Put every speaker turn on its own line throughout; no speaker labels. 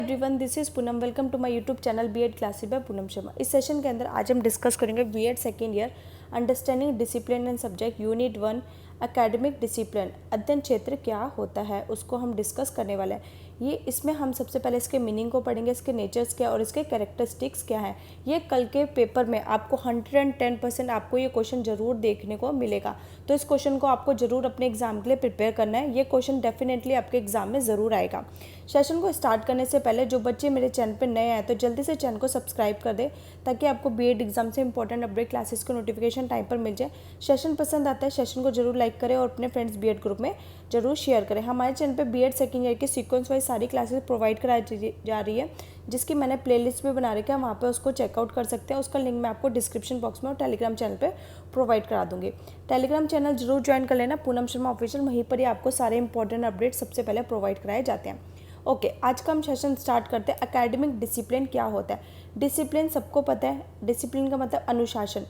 Everyone, this is Poonam. Welcome to my YouTube channel BEd classes by Poonam Sharma. इस session के अंदर आज हम डिस्कस करेंगे BEd second year understanding discipline and subject unit 1 academic discipline. अध्ययन क्षेत्र क्या होता है उसको हम डिस्कस करने वाले हैं। इसमें हम सबसे पहले इसके मीनिंग को पढ़ेंगे, इसके नेचर्स क्या और इसके कैरेक्टरिस्टिक्स क्या हैं। ये कल के पेपर में आपको 110% आपको ये क्वेश्चन ज़रूर देखने को मिलेगा। तो इस क्वेश्चन को आपको ज़रूर अपने एग्जाम के लिए प्रिपेयर करना है। ये क्वेश्चन डेफिनेटली आपके एग्जाम में ज़रूर आएगा। सेशन को स्टार्ट करने से पहले जो बच्चे मेरे चैनल पर नए आए तो जल्दी से चैनल को सब्सक्राइब कर दे ताकि आपको बीएड एग्जाम से इंपॉर्टेंट अपडेट क्लासेस को नोटिफिकेशन टाइम पर मिल जाए। सेशन पसंद आता है, सेशन को जरूर लाइक करें और अपने फ्रेंड्स बीएड ग्रुप में जरूर शेयर करें। हमारे चैनल पे बीएड सेकेंड ईयर की सीक्वेंस वाइज सारी क्लासेस प्रोवाइड कराई जा रही है, जिसकी मैंने प्लेलिस्ट भी बना रखी है, वहाँ पे उसको चेकआउट कर सकते हैं। उसका लिंक मैं आपको डिस्क्रिप्शन बॉक्स में और टेलीग्राम चैनल पे प्रोवाइड करा दूंगी। टेलीग्राम चैनल जरूर ज्वाइन कर लेना, पूनम शर्मा ऑफिशियल। वहीं पर ही आपको सारे इंपॉर्टेंट अपडेट सबसे पहले प्रोवाइड कराए जाते हैं। ओके, आज का हम सेशन स्टार्ट करते हैं। एकेडमिक डिसिप्लिन क्या होता है? डिसिप्लिन सबको पता है, डिसिप्लिन का मतलब अनुशासन।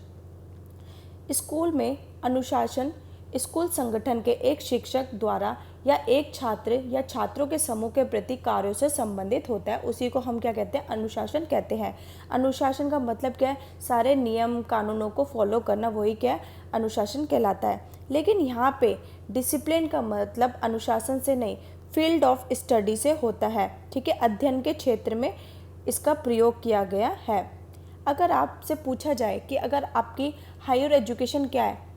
स्कूल में अनुशासन स्कूल संगठन के एक शिक्षक द्वारा या एक छात्र या छात्रों के समूह के प्रति कार्यों से संबंधित होता है। उसी को हम क्या कहते हैं? अनुशासन कहते हैं। अनुशासन का मतलब क्या है? सारे नियम कानूनों को फॉलो करना, वही क्या है? अनुशासन कहलाता है। लेकिन यहाँ पे डिसिप्लिन का मतलब अनुशासन से नहीं, फील्ड ऑफ स्टडी से होता है। ठीक है, अध्ययन के क्षेत्र में इसका प्रयोग किया गया है। अगर आपसे पूछा जाए कि अगर आपकी हायर एजुकेशन क्या है,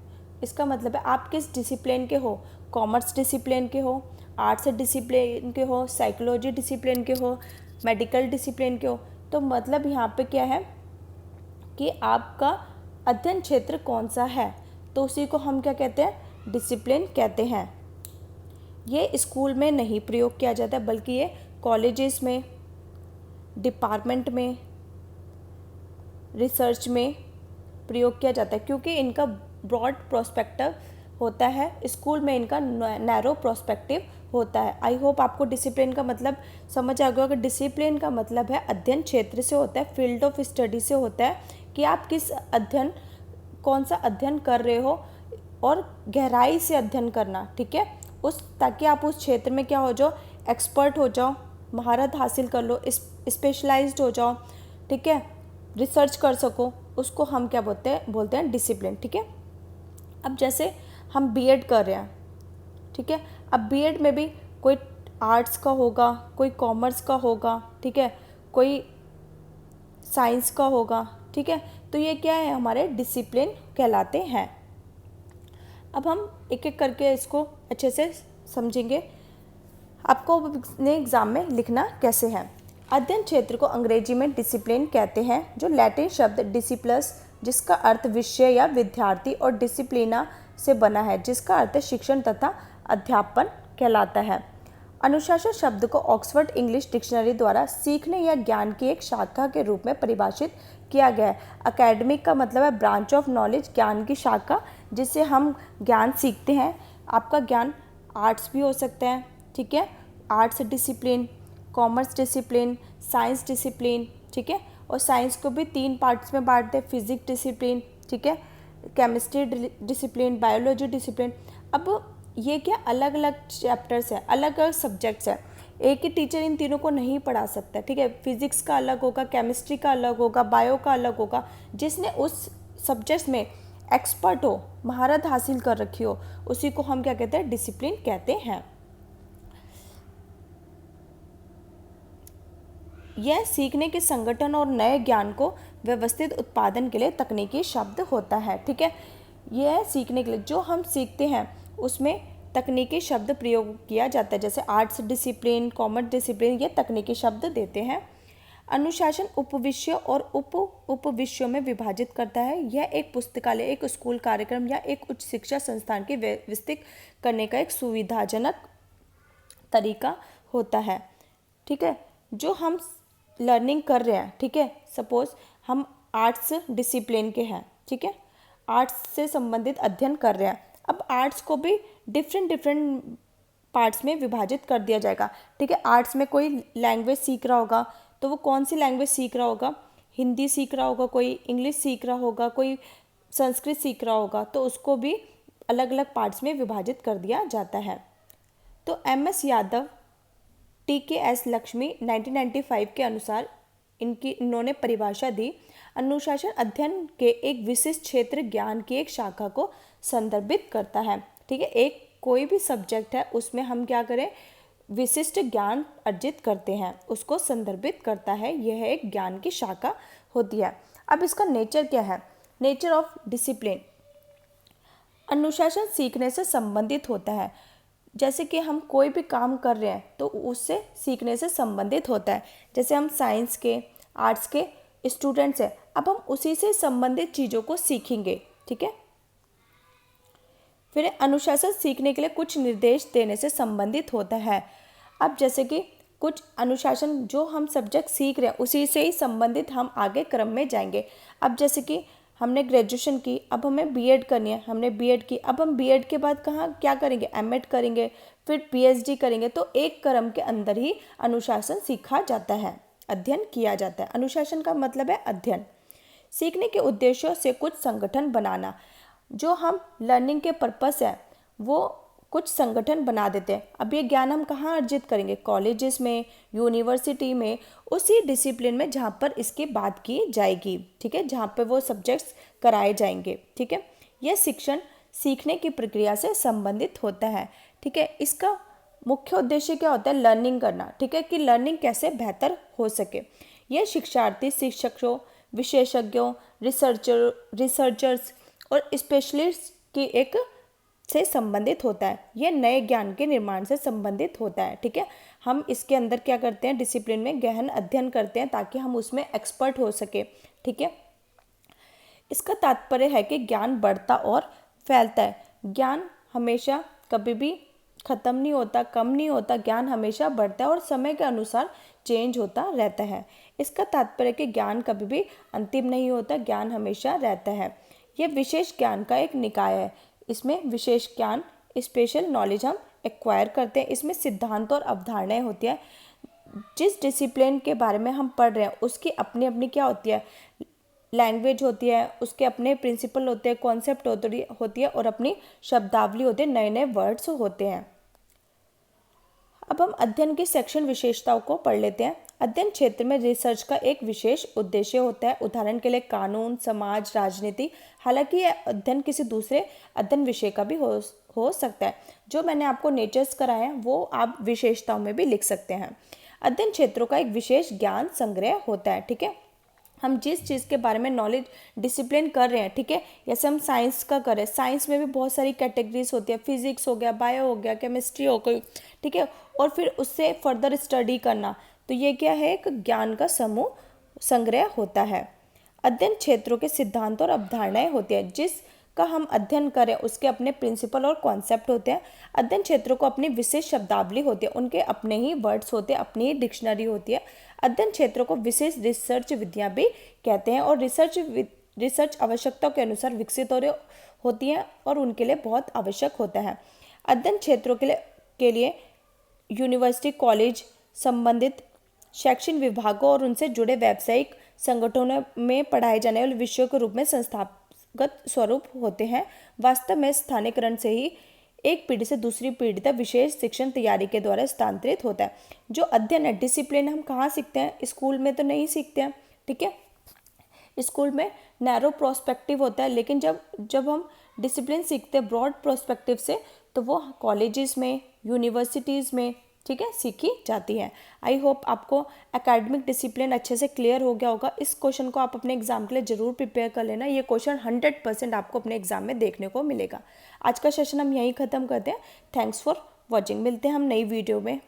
इसका मतलब है आप किस डिसिप्लिन के हो। कॉमर्स डिसिप्लिन के हो, आर्ट्स डिसिप्लिन के हो, साइकोलॉजी डिसिप्लिन के हो, मेडिकल डिसिप्लिन के हो, तो मतलब यहाँ पे क्या है कि आपका अध्ययन क्षेत्र कौन सा है, तो उसी को हम क्या कहते हैं? डिसिप्लिन कहते हैं। ये स्कूल में नहीं प्रयोग किया जाता है, बल्कि ये कॉलेजेस में, डिपार्टमेंट में, रिसर्च में प्रयोग किया जाता है, क्योंकि इनका ब्रॉड प्रोस्पेक्टिव होता है। स्कूल में इनका नैरो प्रोस्पेक्टिव होता है। आई होप आपको डिसिप्लिन का मतलब समझ आ गया होगा। डिसिप्लिन का मतलब है अध्ययन क्षेत्र से होता है, फील्ड ऑफ स्टडी से होता है कि आप कौन सा अध्ययन कर रहे हो और गहराई से अध्ययन करना। ठीक है, ताकि आप उस क्षेत्र में क्या हो जाओ? एक्सपर्ट हो जाओ, महारत हासिल कर लो, स्पेशलाइज्ड हो जाओ। ठीक है, रिसर्च कर सको, उसको हम क्या बोलते हैं? डिसिप्लिन। ठीक है, अब जैसे हम बीएड कर रहे हैं, ठीक है, अब बीएड में भी कोई आर्ट्स का होगा, कोई कॉमर्स का होगा, ठीक है, कोई साइंस का होगा। ठीक है, तो ये क्या है? हमारे डिसिप्लिन कहलाते हैं। अब हम एक एक करके इसको अच्छे से समझेंगे। आपको अपने एग्ज़ाम में लिखना कैसे है। अध्ययन क्षेत्र को अंग्रेजी में डिसिप्लिन कहते हैं, जो लैटिन शब्द डिसिप्लस जिसका अर्थ विषय या विद्यार्थी और डिसिप्लिना से बना है, जिसका अर्थ शिक्षण तथा अध्यापन कहलाता है। अनुशासन शब्द को ऑक्सफोर्ड इंग्लिश डिक्शनरी द्वारा सीखने या ज्ञान की एक शाखा के रूप में परिभाषित किया गया है। अकेडमिक का मतलब है ब्रांच ऑफ नॉलेज, ज्ञान की शाखा जिससे हम ज्ञान सीखते हैं। आपका ज्ञान आर्ट्स भी हो सकता है, ठीक है, arts discipline, commerce discipline, science discipline. ठीक है, और साइंस को भी 3 पार्ट्स में बांटते हैं, फिजिक्स डिसिप्लिन, ठीक है, केमिस्ट्री डिसिप्लिन, बायोलॉजी डिसिप्लिन। अब ये क्या अलग अलग चैप्टर्स हैं, अलग अलग सब्जेक्ट्स हैं। एक ही टीचर इन तीनों को नहीं पढ़ा सकता। ठीक है, फिजिक्स का अलग होगा, केमिस्ट्री का अलग होगा, बायो का अलग होगा। जिसने उस सब्जेक्ट्स में एक्सपर्ट हो, महारत हासिल कर रखी हो, उसी को हम क्या कहते हैं? डिसिप्लिन कहते हैं। यह सीखने के संगठन और नए ज्ञान को व्यवस्थित उत्पादन के लिए तकनीकी शब्द होता है। ठीक है, यह सीखने के लिए जो हम सीखते हैं उसमें तकनीकी शब्द प्रयोग किया जाता है। जैसे आर्ट्स डिसिप्लिन, कॉमर्स डिसिप्लिन, ये तकनीकी शब्द देते हैं। अनुशासन उपविषयों और उपविषयों में विभाजित करता है। यह एक पुस्तकालय, एक स्कूल कार्यक्रम या एक उच्च शिक्षा संस्थान की व्यवस्थित करने का एक सुविधाजनक तरीका होता है। ठीक है, जो हम लर्निंग कर रहे हैं, ठीक है, सपोज हम आर्ट्स डिसिप्लिन के हैं, ठीक है, आर्ट्स से संबंधित अध्ययन कर रहे हैं। अब आर्ट्स को भी डिफरेंट पार्ट्स में विभाजित कर दिया जाएगा। ठीक है, आर्ट्स में कोई लैंग्वेज सीख रहा होगा, तो वो कौन सी लैंग्वेज सीख रहा होगा? हिंदी सीख रहा होगा, कोई इंग्लिश सीख रहा होगा, कोई संस्कृत सीख रहा होगा, तो उसको भी अलग अलग पार्ट्स में विभाजित कर दिया जाता है। तो M S Yadav TKS Lakshmi 1995 के अनुसार इन्होंने परिभाषा दी, अनुशासन अध्ययन के एक विशिष्ट क्षेत्र ज्ञान की एक शाखा को संदर्भित करता है। ठीक है, एक कोई भी सब्जेक्ट है उसमें हम क्या करें, विशिष्ट ज्ञान अर्जित करते हैं, उसको संदर्भित करता है, यह एक ज्ञान की शाखा होती है। अब इसका नेचर क्या है, नेचर ऑफ डिसिप्लिन। अनुशासन सीखने से संबंधित होता है, जैसे कि हम कोई भी काम कर रहे हैं तो उससे सीखने से संबंधित होता है। जैसे हम साइंस के, आर्ट्स के स्टूडेंट्स हैं, अब हम उसी से संबंधित चीज़ों को सीखेंगे। ठीक है, फिर अनुशासन सीखने के लिए कुछ निर्देश देने से संबंधित होता है। अब जैसे कि कुछ अनुशासन जो हम सब्जेक्ट सीख रहे हैं उसी से ही संबंधित हम आगे क्रम में जाएंगे। अब जैसे कि हमने ग्रेजुएशन की, अब हमें बीएड करनी है, हमने बीएड की, अब हम बीएड के बाद कहाँ क्या करेंगे, एमएड करेंगे, फिर पीएचडी करेंगे। तो एक क्रम के अंदर ही अनुशासन सीखा जाता है, अध्ययन किया जाता है। अनुशासन का मतलब है अध्ययन। सीखने के उद्देश्यों से कुछ संगठन बनाना, जो हम लर्निंग के पर्पस है वो कुछ संगठन बना देते हैं। अब ये ज्ञान हम कहाँ अर्जित करेंगे, कॉलेजेस में, यूनिवर्सिटी में, उसी डिसिप्लिन में जहाँ पर इसकी बात की जाएगी। ठीक है, जहाँ पे वो सब्जेक्ट्स कराए जाएंगे। ठीक है, यह शिक्षण सीखने की प्रक्रिया से संबंधित होता है। ठीक है, इसका मुख्य उद्देश्य क्या होता है, लर्निंग करना। ठीक है, कि लर्निंग कैसे बेहतर हो सके। यह शिक्षार्थी, शिक्षकों, विशेषज्ञों, रिसर्चर्स और स्पेशलिस्ट की एक से संबंधित होता है। यह नए ज्ञान के निर्माण से संबंधित होता है। ठीक है, हम इसके अंदर क्या करते हैं, डिसिप्लिन में गहन अध्ययन करते हैं ताकि हम उसमें एक्सपर्ट हो सके। ठीक है, इसका तात्पर्य है कि ज्ञान बढ़ता और फैलता है। ज्ञान हमेशा कभी भी खत्म नहीं होता, कम नहीं होता, ज्ञान हमेशा बढ़ता है और समय के अनुसार चेंज होता रहता है। इसका तात्पर्य कि ज्ञान कभी भी अंतिम नहीं होता, ज्ञान हमेशा रहता है। यह विशेष ज्ञान का एक निकाय है। इसमें विशेष ज्ञान, स्पेशल नॉलेज हम एक्वायर करते हैं। इसमें सिद्धांत और अवधारणाएं होती है। जिस डिसिप्लिन के बारे में हम पढ़ रहे हैं उसकी अपनी अपनी क्या होती है, लैंग्वेज होती है, उसके अपने प्रिंसिपल होते हैं, कॉन्सेप्ट होती है और अपनी शब्दावली होती है, नए नए वर्ड्स होते हैं। अब हम अध्ययन की सेक्शन विशेषताओं को पढ़ लेते हैं। अध्ययन क्षेत्र में रिसर्च का एक विशेष उद्देश्य होता है, उदाहरण के लिए कानून, समाज, राजनीति। हालांकि यह अध्ययन किसी दूसरे अध्ययन विषय का भी हो सकता है। जो मैंने आपको नेचर्स कराया है वो आप विशेषताओं में भी लिख सकते हैं। अध्ययन क्षेत्रों का एक विशेष ज्ञान संग्रह होता है। ठीक है, हम जिस चीज़ के बारे में नॉलेज डिसिप्लिन कर रहे हैं, ठीक है, जैसे हम साइंस का करें, साइंस में भी बहुत सारी कैटेगरीज होती है, फिजिक्स हो गया, बायो हो गया, केमिस्ट्री हो गई। ठीक है, और फिर उससे फर्दर स्टडी करना, तो ये क्या है, एक ज्ञान का समूह संग्रह होता है। अध्ययन क्षेत्रों के सिद्धांत और अवधारणाएं होती हैं। जिसका हम अध्ययन करें उसके अपने प्रिंसिपल और कॉन्सेप्ट होते हैं। अध्ययन क्षेत्रों को अपनी विशेष शब्दावली होती है, उनके अपने ही वर्ड्स होते हैं, अपनी ही डिक्शनरी होती है। अध्ययन क्षेत्रों को विशेष रिसर्च विधियाँ भी कहते हैं और रिसर्च आवश्यकताओं के अनुसार विकसित होती हैं और उनके लिए बहुत आवश्यक होता है। अध्ययन क्षेत्रों के लिए यूनिवर्सिटी, कॉलेज, संबंधित शैक्षणिक विभागों और उनसे जुड़े व्यावसायिक संगठनों में पढ़ाए जाने वाले विषयों के रूप में संस्थागत स्वरूप होते हैं। वास्तव में स्थानीयकरण से ही एक पीढ़ी से दूसरी पीढ़ी तक विशेष शिक्षण तैयारी के द्वारा स्थानांतरित होता है। जो अध्ययन है, डिसिप्लिन हम कहाँ सीखते हैं, स्कूल में तो नहीं सीखते हैं। ठीक है, स्कूल में नैरो प्रोस्पेक्टिव होता है, लेकिन जब हम डिसिप्लिन सीखते हैं ब्रॉड प्रोस्पेक्टिव से, तो वो कॉलेजेस में, यूनिवर्सिटीज़ में, ठीक है, सीखी जाती है। आई होप आपको एकेडमिक डिसिप्लिन अच्छे से क्लियर हो गया होगा। इस क्वेश्चन को आप अपने एग्जाम के लिए ज़रूर प्रिपेयर कर लेना। ये क्वेश्चन 100% आपको अपने एग्जाम में देखने को मिलेगा। आज का सेशन हम यहीं ख़त्म करते हैं। Thanks for watching. मिलते हैं हम नई वीडियो में।